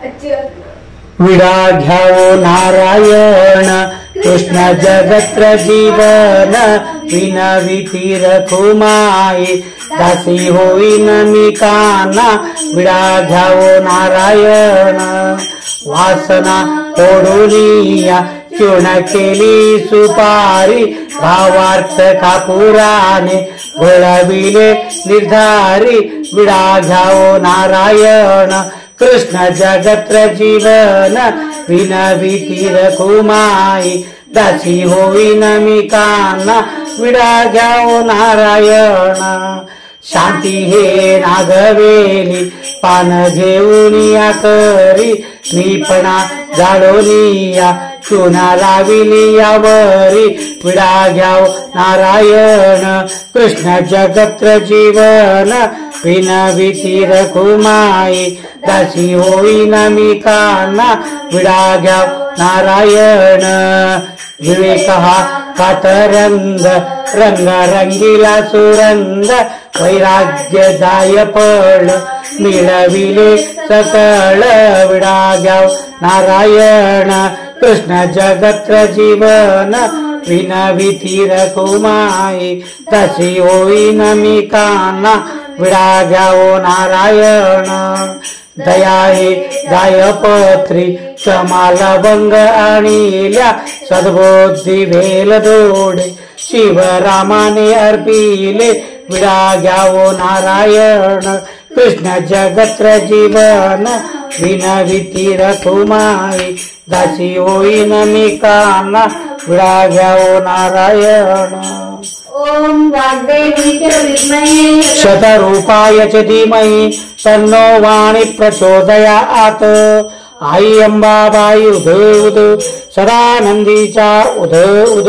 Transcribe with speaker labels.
Speaker 1: विडा घ्यावो नारायण कृष्ण जगत्र जीवन विनविती रखुमाई दासी होईन मी काना विडा घ्यावो नारायण वासना तोडुनिया चूर्ण केली सुपारी भावार्थ कापुराने घोळविले निर्धारी विडा घ्यावो नारायण कृष्ण जगत्र जीवन विनविती रखुमाई दासी होईन मी काना विडा घ्यावो नारायण शांती हे नागवेली पान घेऊन या करी निपणा जाळोनिया चुना लाविली यावरी विडा घ्याव नारायण कृष्ण जगत्र जीवन विनविती रखुमाई दासी होईन मी काना विडा घ्याव नारायण विवेक हा कातरंग रंग रंगीला सुरंग वैराग्य जाय पळ मिळविले सकळ विडा घ्याव नारायण कृष्ण जगत्र जीवन विनविती रखुमाई दासी होईन मी काना विडा घ्यावो नारायण दया हे जायपत्री समालभंग आणिल्या सद्बुद्धी भेल दोडे शिवरामाने अर्पिले विडा घ्यावो नारायण कृष्ण जगत्र जीवन विनविती रखुमाई दासी होईन मी काना विडा घ्यावो नारायण
Speaker 2: ओम वाग्देवी च विद्महे
Speaker 1: शतरूपाय च धीमहि तन्नो वाणी प्रचोदयात् आई अंबाबाई उद उद सदानंदीचा उद उद